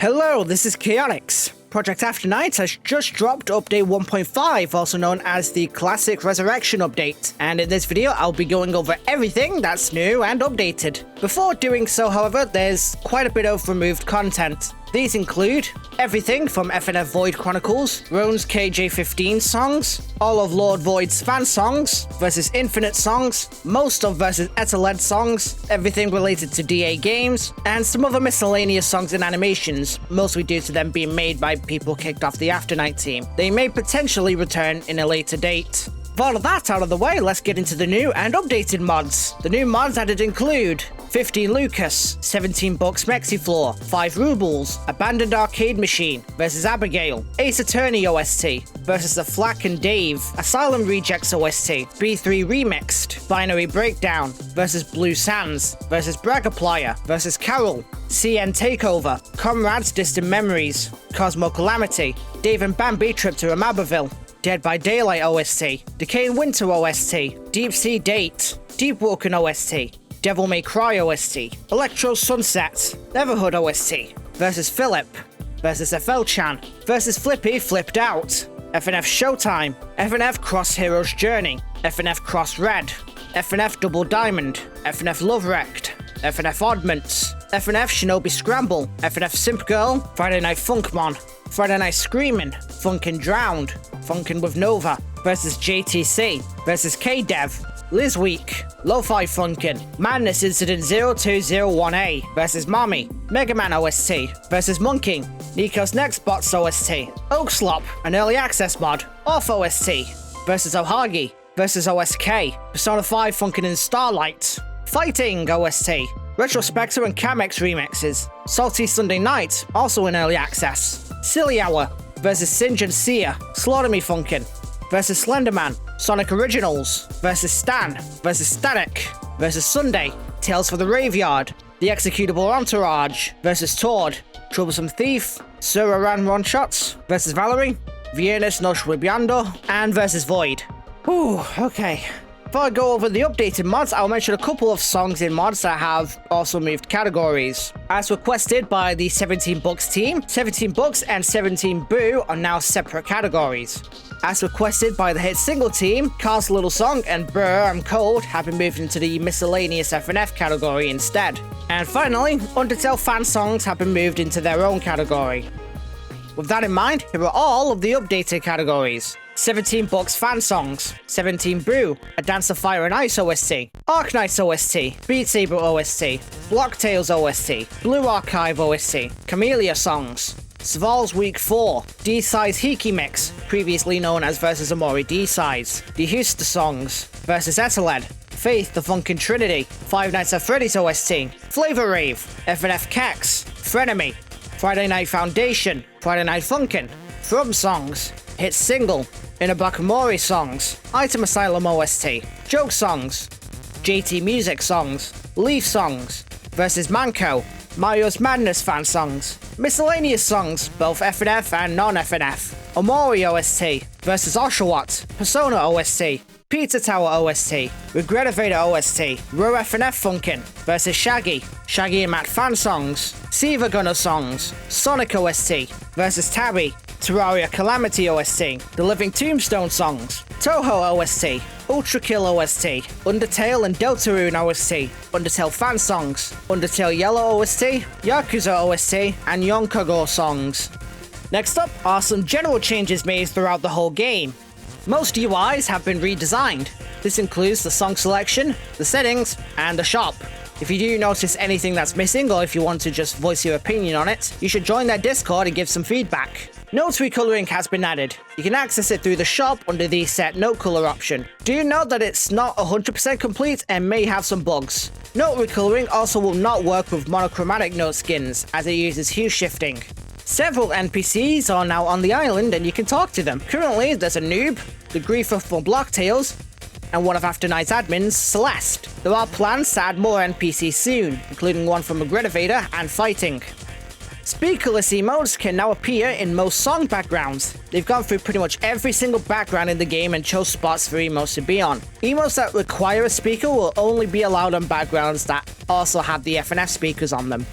Hello, this is Chaotix. Project Afternight has just dropped update 1.5, also known as the Classic Resurrection update, and in this video I'll be going over everything that's new and updated. Before doing so, however, there's quite a bit of removed content. These include everything from FNF Void Chronicles, Rone's KJ15 songs, all of Lord Void's fan songs, versus Infinite songs, most of versus Etheled songs, everything related to DA games, and some other miscellaneous songs and animations, mostly due to them being made by people kicked off the Afternight team. They may potentially return in a later date. With all of that out of the way, let's get into the new and updated mods. The new mods added include 15 Lucas, 17 Bucks Mexifloor, 5 Rubles, Abandoned Arcade Machine versus Abigail, Ace Attorney OST versus The Flack and Dave, Asylum Rejects OST, B3 Remixed, Binary Breakdown versus Blue Sands versus Bragaplier versus Carol, CN Takeover, Comrades Distant Memories, Cosmo Calamity, Dave and Bambi Trip to Amaberville, Dead by Daylight OST, Decaying Winter OST, Deep Sea Date, Deep Woken OST, Devil May Cry OST, Electro Sunset, Neverhood OST, versus Philip, versus FL-Chan, versus Flippy Flipped Out, FNF Showtime, FNF Cross Heroes Journey, FNF Cross Red, FNF Double Diamond, FNF Love Wrecked, FNF Oddments, FNF Shinobi Scramble, FNF Simp Girl, Friday Night Funkmon, Friday Night Screamin', Funkin' Drowned, Funkin' with Nova, versus JTC, versus K-Dev, Liz Week, Lo-Fi Funkin', Madness Incident 0201A versus Mommy, Mega Man OST versus Monkey, Nico's Next Bots OST, Oakslop, an early access mod, Off OST versus Ohagi versus OSK, Persona 5 Funkin' in Starlight, Fighting OST, Retrospector and Camex remixes, Salty Sunday Night, also in early access, Silly Hour versus Singe and Sia, Slaughter Me Funkin' versus Slenderman, Sonic Originals versus Stan versus Static versus Sunday, Tales for the Graveyard, The Executable Entourage versus Tord, Troublesome Thief, Suraran Ron Shots versus Valerie, Viernes no Schwibiando, and versus Void. Whew, okay. Before I go over the updated mods, I'll mention a couple of songs in mods that have also moved categories. As requested by the 17 Bucks team, 17 Bucks and 17 Boo are now separate categories. As requested by the Hit Single team, Carl's Little Song and Brr I'm Cold have been moved into the Miscellaneous FNF category instead. And finally, Undertale fan songs have been moved into their own category. With that in mind, here are all of the updated categories. 17 Bucks fan songs, 17 Brew, A Dance of Fire and Ice OST, Arknights OST, Beat Saber OST, Block Tales OST, Blue Archive OST, Camellia songs, Sval's Week 4, D-Size Hiki Mix, previously known as Versus Amori D-Size, The Husta songs, Versus Etheled, Faith the Funkin' Trinity, Five Nights at Freddy's OST, Flavor Rave, FNF Cax, Frenemy, Friday Night Foundation, Friday Night Funkin', From songs, Hit Single, Inabakamori songs, Item Asylum OST, Joke songs, JT Music songs, Leaf songs, versus Manko, Mario's Madness fan songs, miscellaneous songs, both FNF and non-FNF, Omori OST, versus Oshawott, Persona OST, Pizza Tower OST, Regret Evader OST, Raw FNF Funkin' versus Shaggy, Shaggy and Matt fan songs, Siva Gunner songs, Sonic OST versus Tabby, Terraria Calamity OST, The Living Tombstone songs, Toho OST, Ultra Kill OST, Undertale and Deltarune OST, Undertale fan songs, Undertale Yellow OST, Yakuza OST, and Yonkago songs. Next up are some general changes made throughout the whole game. Most UIs have been redesigned. This includes the song selection, the settings, and the shop. If you do notice anything that's missing, or if you want to just voice your opinion on it, you should join their Discord and give some feedback. Note recoloring has been added. You can access it through the shop under the Set Note Color option. Do note that it's not 100% complete and may have some bugs. Note recoloring also will not work with monochromatic note skins, as it uses hue shifting. Several NPCs are now on the island and you can talk to them. Currently, there's a noob, the Griefer from Block Tales, and one of Afternight's admins, Celeste. There are plans to add more NPCs soon, including one from Regret Evader and Fighting. Speakerless emotes can now appear in most song backgrounds. They've gone through pretty much every single background in the game and chose spots for emotes to be on. Emotes that require a speaker will only be allowed on backgrounds that also have the FNF speakers on them.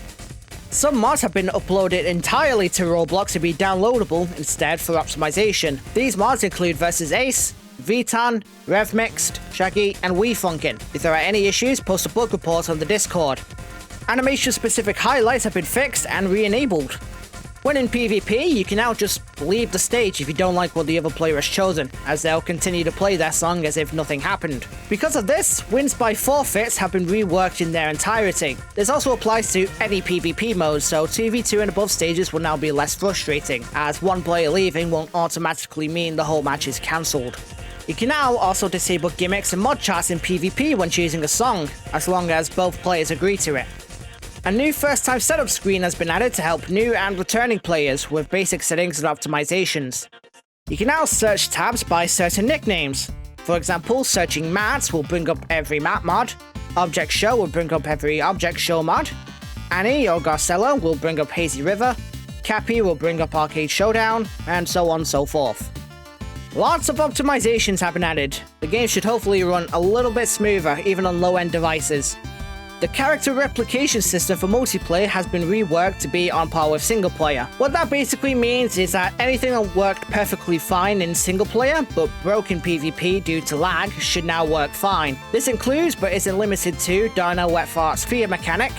Some mods have been uploaded entirely to Roblox to be downloadable instead for optimization. These mods include Versus Ace, Vitan, RevMixed, Shaggy, and WeFunkin. If there are any issues, post a bug report on the Discord. Animation-specific highlights have been fixed and re-enabled. When in PvP, you can now just leave the stage if you don't like what the other player has chosen, as they'll continue to play their song as if nothing happened. Because of this, wins by forfeits have been reworked in their entirety. This also applies to any PvP mode, so 2v2 and above stages will now be less frustrating, as one player leaving won't automatically mean the whole match is cancelled. You can now also disable gimmicks and mod charts in PvP when choosing a song, as long as both players agree to it. A new first-time setup screen has been added to help new and returning players with basic settings and optimizations. You can now search tabs by certain nicknames. For example, searching Matt will bring up every Matt mod, Object Show will bring up every Object Show mod, Annie or Garcella will bring up Hazy River, Cappy will bring up Arcade Showdown, and so on and so forth. Lots of optimizations have been added. The game should hopefully run a little bit smoother even on low-end devices. The character replication system for multiplayer has been reworked to be on par with single player. What that basically means is that anything that worked perfectly fine in single player, but broke in PvP due to lag, should now work fine. This includes, but isn't limited to, Darnell Wetfart's Fear mechanic,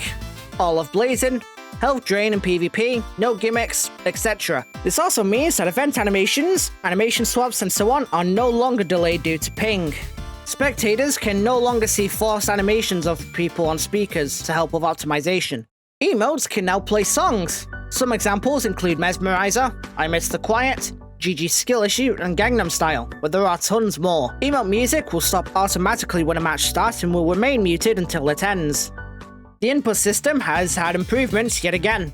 all of Blazing, health drain in PvP, no gimmicks, etc. This also means that event animations, animation swaps, and so on are no longer delayed due to ping. Spectators can no longer see forced animations of people on speakers to help with optimization. Emotes can now play songs. Some examples include Mesmerizer, I Miss the Quiet, GG's Skill Issue, and Gangnam Style, but there are tons more. Emote music will stop automatically when a match starts and will remain muted until it ends. The input system has had improvements yet again.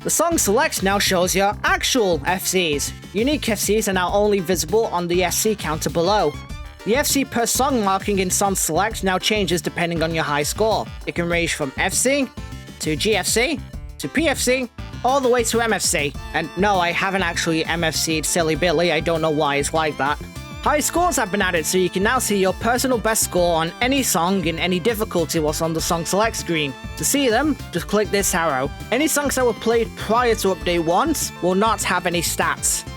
The song select now shows your actual FCs. Unique FCs are now only visible on the FC counter below. The FC per song marking in Song Select now changes depending on your high score. It can range from FC, to GFC, to PFC, all the way to MFC. And no, I haven't actually MFC'd Silly Billy, I don't know why it's like that. High scores have been added so you can now see your personal best score on any song in any difficulty whilst on the Song Select screen. To see them, just click this arrow. Any songs that were played prior to Update 1 will not have any stats.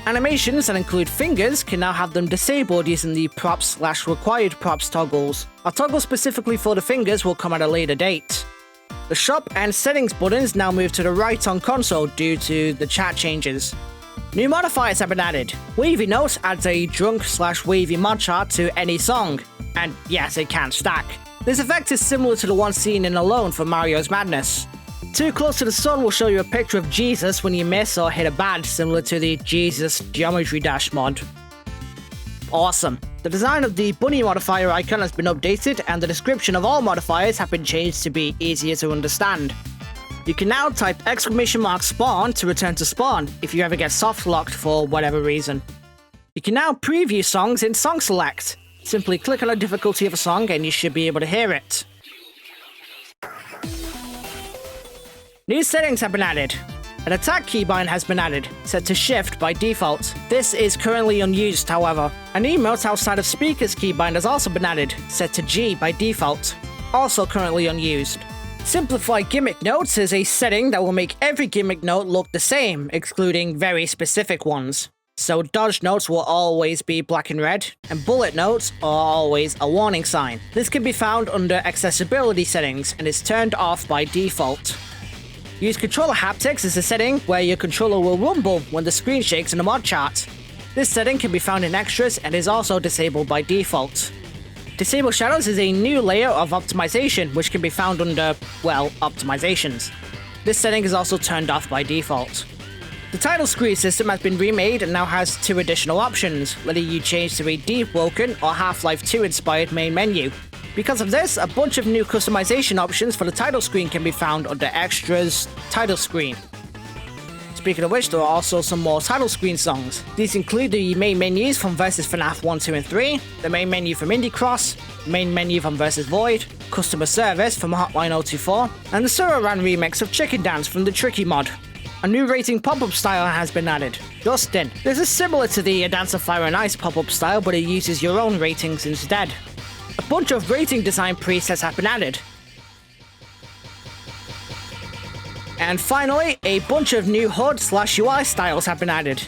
Animations that include fingers can now have them disabled using the props/required props toggles. A toggle specifically for the fingers will come at a later date. The shop and settings buttons now move to the right on console due to the chat changes. New modifiers have been added. Wavy Notes adds a drunk/wavy mod chart to any song. And yes, it can stack. This effect is similar to the one seen in Alone for Mario's Madness. Too Close to the Sun will show you a picture of Jesus when you miss or hit a badge, similar to the Jesus Geometry Dash mod. Awesome. The design of the bunny modifier icon has been updated, and the description of all modifiers have been changed to be easier to understand. You can now type !spawn to return to spawn if you ever get soft locked for whatever reason. You can now preview songs in Song Select. Simply click on the difficulty of a song and you should be able to hear it. New settings have been added. An attack keybind has been added, set to shift by default. This is currently unused, however. An emote outside of speakers keybind has also been added, set to G by default. Also currently unused. Simplify gimmick notes is a setting that will make every gimmick note look the same, excluding very specific ones. So dodge notes will always be black and red, and bullet notes are always a warning sign. This can be found under accessibility settings and is turned off by default. Use controller haptics as a setting where your controller will rumble when the screen shakes in the mod chart. This setting can be found in extras and is also disabled by default. Disable shadows is a new layer of optimization which can be found under, well, optimizations. This setting is also turned off by default. The title screen system has been remade and now has 2 additional options, letting you change to a Deep Woken or Half-Life 2 inspired main menu. Because of this, a bunch of new customization options for the title screen can be found under Extras, Title Screen. Speaking of which, there are also some more title screen songs. These include the main menus from Versus FNAF 1, 2, and 3, the main menu from Indie Cross, the main menu from Versus Void, Customer Service from Hotline 024, and the Suraran remix of Chicken Dance from the Tricky mod. A new rating pop-up style has been added, Justin. This is similar to the Dance of Fire and Ice pop-up style, but it uses your own ratings instead. A bunch of rating design presets have been added. And finally, a bunch of new HUD/UI styles have been added.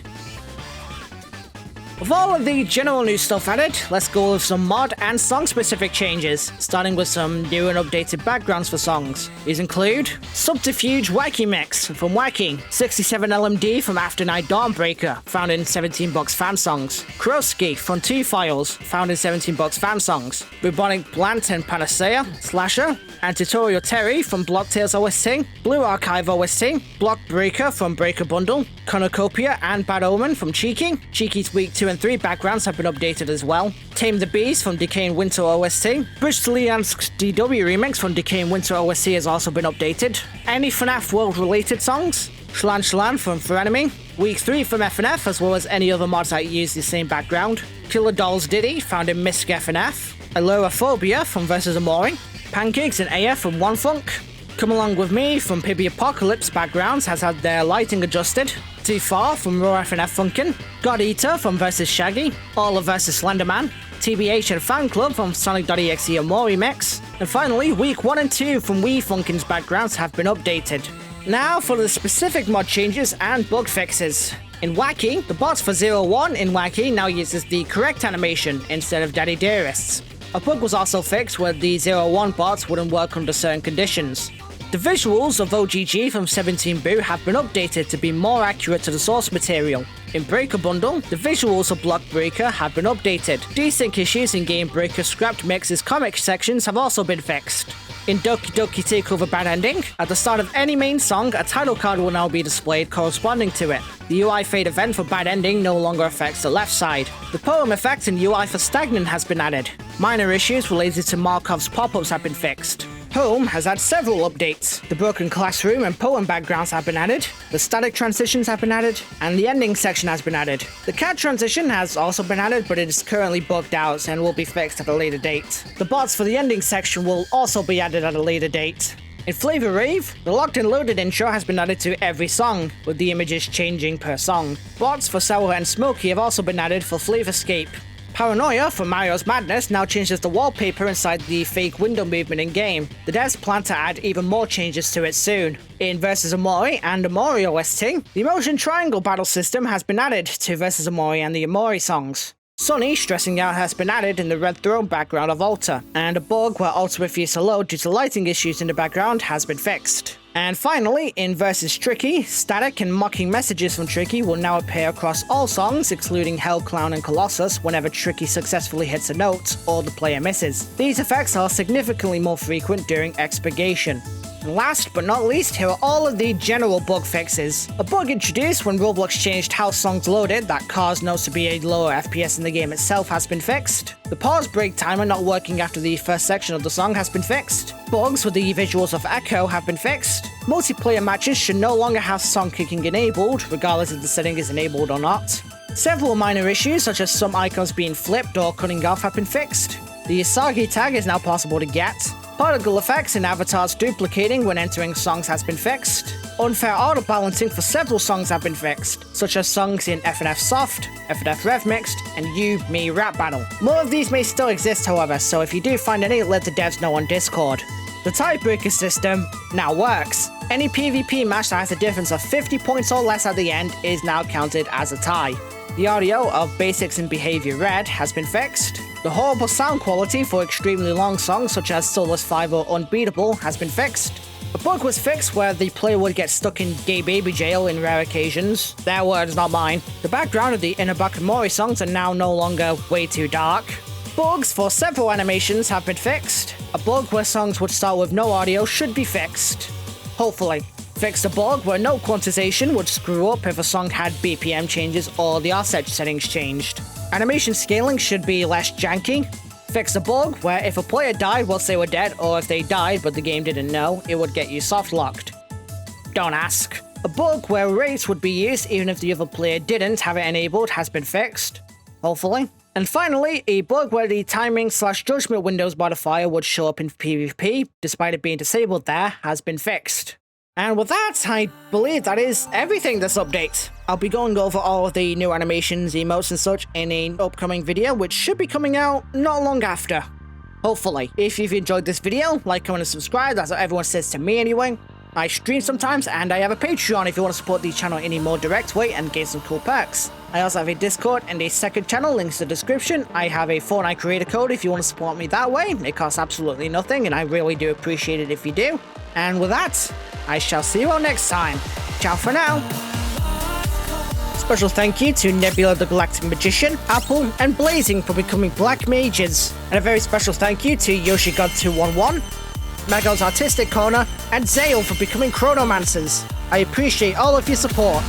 With all of the general new stuff added, let's go with some mod and song-specific changes, starting with some new and updated backgrounds for songs. These include Subterfuge Wacky Mix from Wacky, 67 LMD from Afternight Dawnbreaker, found in 17 Bucks Fan Songs, Kroski from 2 Files, found in 17 Bucks Fan Songs, Bubonic Blant and Panacea, Slasher, and Tutorial Terry from Blocktails OST, Blue Archive OST, Block Breaker from Breaker Bundle, Cornucopia and Bad Omen from Cheeky. Cheeky's Week 2 and 3 backgrounds have been updated as well. Tame the Beast from Decaying Winter OST. Bridge to Leon's DW remix from Decaying Winter OST has also been updated. Any FNAF World related songs. Shlan Shlan from Frenemy. Week 3 from FNF, as well as any other mods that use the same background. Killer Dolls Diddy, found in Misc FNF. Allurophobia from Versus Amori. Pancakes and AF from One Funk. Come Along With Me from Pibby Apocalypse backgrounds has had their lighting adjusted. Too Far from Raw FNF Funkin'. God Eater from Versus Shaggy. Orla vs Slenderman. TBH and Fan Club from Sonic.exe Amori Mix. And finally, Week 1 and 2 from Wii Funkin's backgrounds have been updated. Now for the specific mod changes and bug fixes. In Wacky, the bots for 01 in Wacky now uses the correct animation instead of Daddy Dearest's. A bug was also fixed where the 01 bots wouldn't work under certain conditions. The visuals of OGG from 17 Boo have been updated to be more accurate to the source material. In Breaker Bundle, the visuals of Block Breaker have been updated. Desync issues in Game Breaker scrapped mixes comic sections have also been fixed. In Doki Doki Takeover Bad Ending, at the start of any main song, a title card will now be displayed corresponding to it. The UI fade event for Bad Ending no longer affects the left side. The poem effect and UI for Stagnant has been added. Minor issues related to Markov's pop-ups have been fixed. Home has had several updates. The Broken Classroom and poem backgrounds have been added, the static transitions have been added, and the ending section has been added. The cat transition has also been added, but it is currently bugged out and will be fixed at a later date. The bots for the ending section will also be added at a later date. In Flavor Rave, the locked and loaded intro has been added to every song, with the images changing per song. Bots for Sour and Smoky have also been added for Flavorscape. Paranoia from Mario's Madness now changes the wallpaper inside the fake window movement in-game. The devs plan to add even more changes to it soon. In Versus Amori and Amori OST, the Emotion Triangle battle system has been added to Versus Amori and the Amori songs. Sunny Stressing Out has been added in the Red Throne background of Alta, and a bug where Alta refused to load due to lighting issues in the background has been fixed. And finally, in Versus Tricky, static and mocking messages from Tricky will now appear across all songs, excluding Hell Clown and Colossus, whenever Tricky successfully hits a note or the player misses. These effects are significantly more frequent during expurgation. And last but not least, here are all of the general bug fixes. A bug introduced when Roblox changed how songs loaded that caused notes to be a lower FPS in the game itself has been fixed. The pause break timer not working after the first section of the song has been fixed. Bugs with the visuals of Echo have been fixed. Multiplayer matches should no longer have song kicking enabled, regardless if the setting is enabled or not. Several minor issues, such as some icons being flipped or cutting off, have been fixed. The Isagi tag is now possible to get. Particle effects and avatars duplicating when entering songs has been fixed. Unfair auto balancing for several songs have been fixed, such as songs in FNF Soft, FNF Rev Mixed, and You, Me Rap Battle. More of these may still exist, however, so if you do find any, let the devs know on Discord. The tiebreaker system now works. Any PvP match that has a difference of 50 points or less at the end is now counted as a tie. The audio of Basics and Behavior Red has been fixed. The horrible sound quality for extremely long songs such as Soulless 5 or Unbeatable has been fixed. A bug was fixed where the player would get stuck in gay baby jail in rare occasions. Their words, not mine. The background of the Inner Bakamori songs are now no longer way too dark. Bugs for several animations have been fixed. A bug where songs would start with no audio should be fixed. Hopefully. Fixed a bug where no quantization would screw up if a song had BPM changes or the offset settings changed. Animation scaling should be less janky. Fixed a bug where if a player died whilst they were dead, or if they died but the game didn't know, it would get you soft locked. Don't ask. A bug where rates would be used even if the other player didn't have it enabled has been fixed. Hopefully. And finally, a bug where the timing/judgment windows modifier would show up in PvP, despite it being disabled there, has been fixed. And with that, I believe that is everything this update. I'll be going over all of the new animations, emotes and such in an upcoming video, which should be coming out not long after. Hopefully. If you've enjoyed this video, like, comment and subscribe, that's what everyone says to me anyway. I stream sometimes, and I have a Patreon if you want to support the channel in a more direct way and get some cool perks. I also have a Discord and a second channel, links in the description. I have a Fortnite creator code if you want to support me that way. It costs absolutely nothing, and I really do appreciate it if you do. And with that, I shall see you all next time. Ciao for now. Special thank you to Nebula the Galactic Magician, Apple, and Blazing for becoming Black Mages. And a very special thank you to YoshiGod211, Mago's Artistic Corner, and Zale for becoming Chronomancers. I appreciate all of your support.